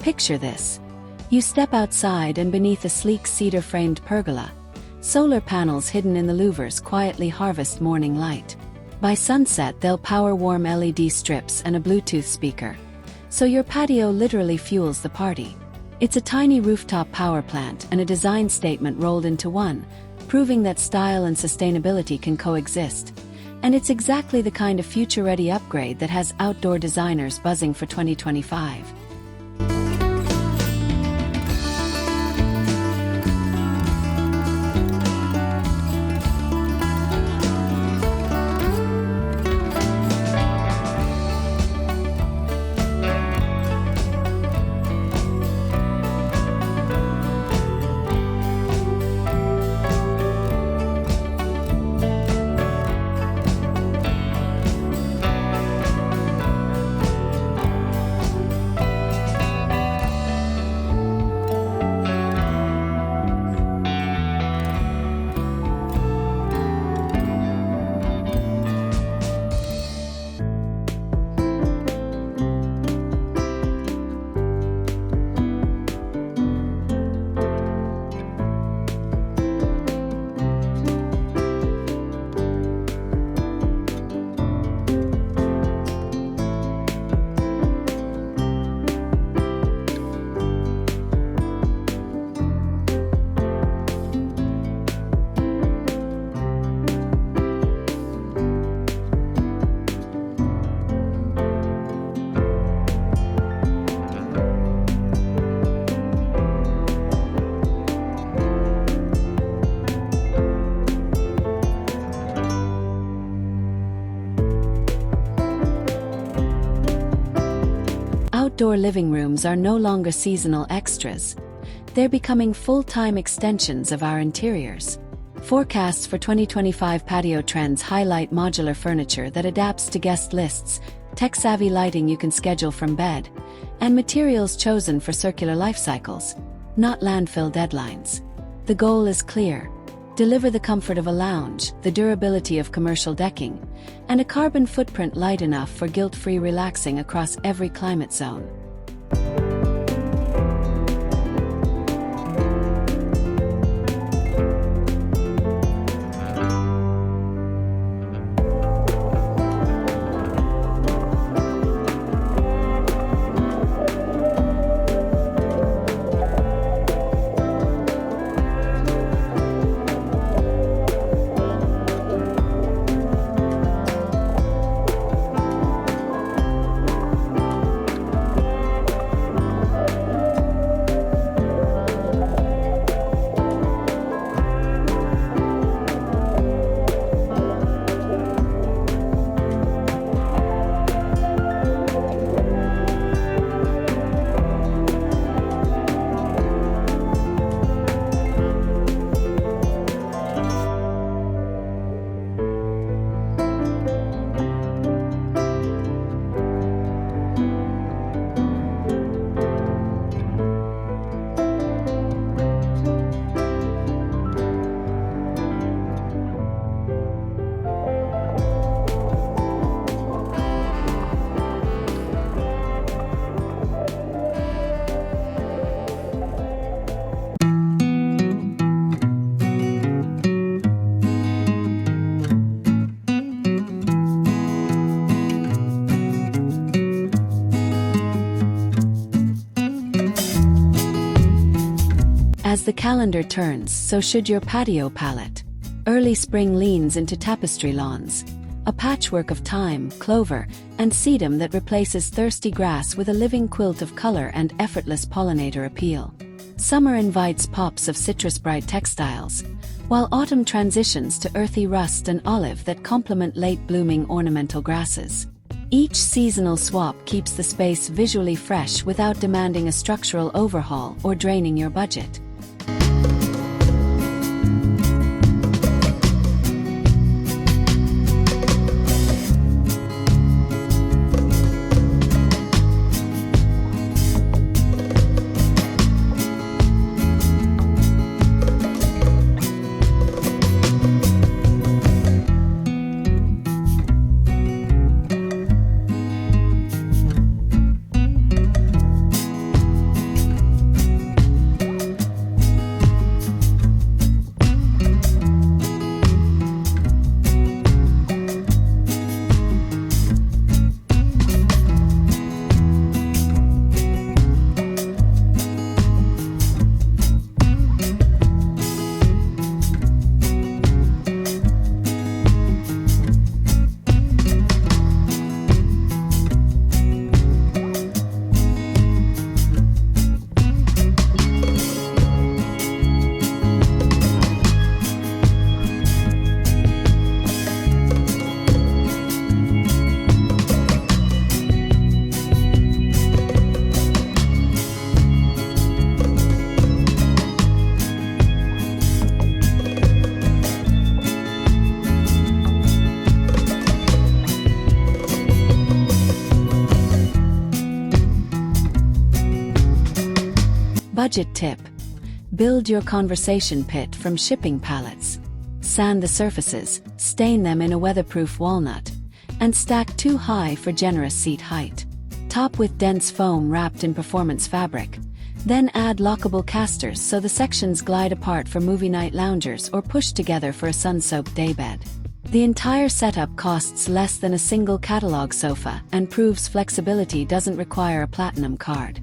Picture this. You step outside and beneath a sleek cedar-framed pergola, solar panels hidden in the louvers quietly harvest morning light. By sunset they'll power warm LED strips and a Bluetooth speaker. So your patio literally fuels the party. It's a tiny rooftop power plant and a design statement rolled into one, proving that style and sustainability can coexist. And it's exactly the kind of future-ready upgrade that has outdoor designers buzzing for 2025. Outdoor living rooms are no longer seasonal extras. They're becoming full-time extensions of our interiors. Forecasts for 2025 patio trends highlight modular furniture that adapts to guest lists, tech-savvy lighting you can schedule from bed, and materials chosen for circular life cycles, not landfill deadlines. The goal is clear: deliver the comfort of a lounge, the durability of commercial decking, and a carbon footprint light enough for guilt-free relaxing across every climate zone. As the calendar turns, so should your patio palette. Early spring leans into tapestry lawns, a patchwork of thyme, clover, and sedum that replaces thirsty grass with a living quilt of color and effortless pollinator appeal. Summer invites pops of citrus-bright textiles, while autumn transitions to earthy rust and olive that complement late-blooming ornamental grasses. Each seasonal swap keeps the space visually fresh without demanding a structural overhaul or draining your budget. Budget tip: build your conversation pit from shipping pallets. Sand the surfaces, stain them in a weatherproof walnut, and stack 2 high for generous seat height. Top with dense foam wrapped in performance fabric. Then add lockable casters so the sections glide apart for movie night loungers or push together for a sun-soaked daybed. The entire setup costs less than a single catalog sofa and proves flexibility doesn't require a platinum card.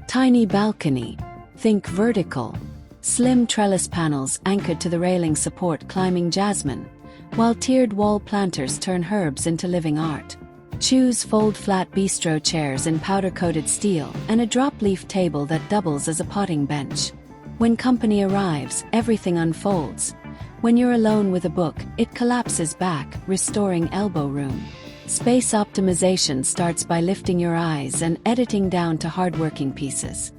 Tiny balcony. Think vertical. Slim trellis panels anchored to the railing support climbing jasmine, while tiered wall planters turn herbs into living art. Choose fold-flat bistro chairs in powder-coated steel and a drop-leaf table that doubles as a potting bench. When company arrives, everything unfolds. When you're alone with a book, it collapses back, restoring elbow room. Space optimization starts by lifting your eyes and editing down to hard-working pieces.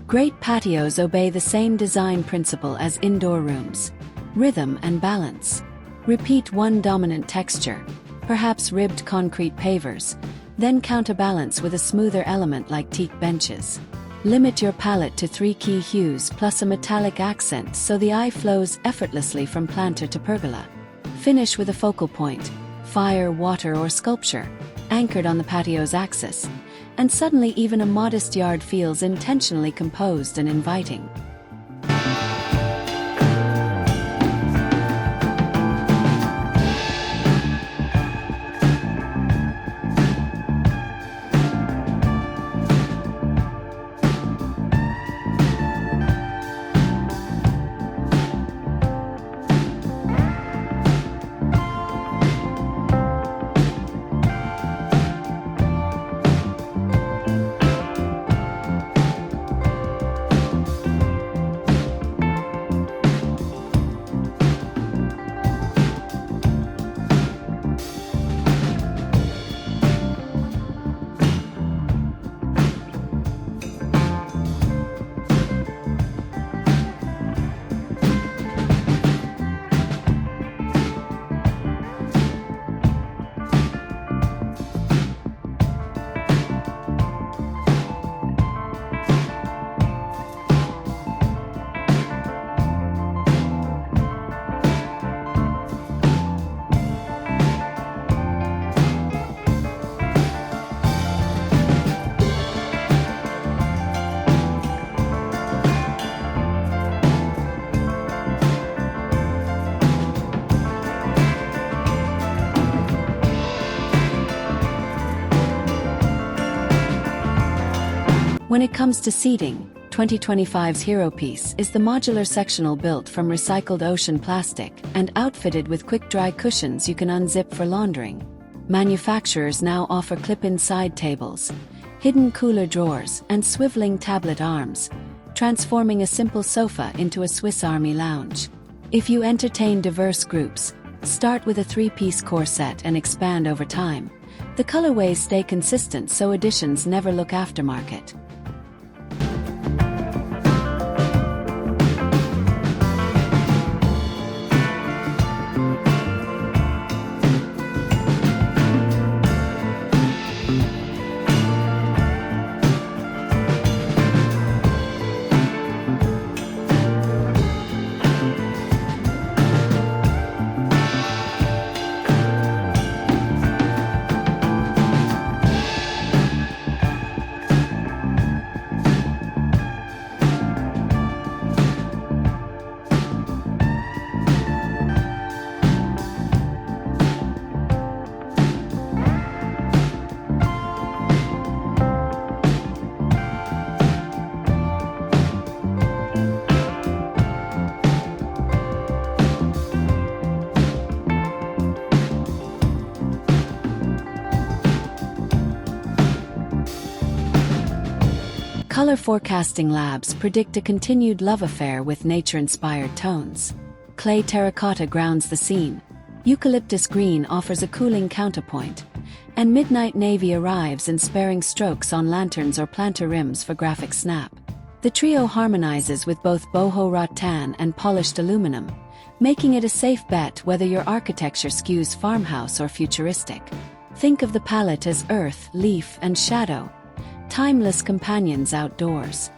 Great patios obey the same design principle as indoor rooms: rhythm and balance. Repeat one dominant texture, perhaps ribbed concrete pavers, then counterbalance with a smoother element like teak benches. Limit your palette to 3 key hues plus a metallic accent so the eye flows effortlessly from planter to pergola. Finish with a focal point, fire, water, or sculpture, anchored on the patio's axis, and suddenly even a modest yard feels intentionally composed and inviting. When it comes to seating, 2025's hero piece is the modular sectional built from recycled ocean plastic and outfitted with quick-dry cushions you can unzip for laundering. Manufacturers now offer clip-in side tables, hidden cooler drawers, and swiveling tablet arms, transforming a simple sofa into a Swiss Army lounge. If you entertain diverse groups, start with a 3-piece core set and expand over time. The colorways stay consistent so additions never look aftermarket. Color forecasting labs predict a continued love affair with nature-inspired tones. Clay terracotta grounds the scene, eucalyptus green offers a cooling counterpoint, and midnight navy arrives in sparing strokes on lanterns or planter rims for graphic snap. The trio harmonizes with both boho rattan and polished aluminum, making it a safe bet whether your architecture skews farmhouse or futuristic. Think of the palette as earth, leaf, and shadow, timeless companions outdoors.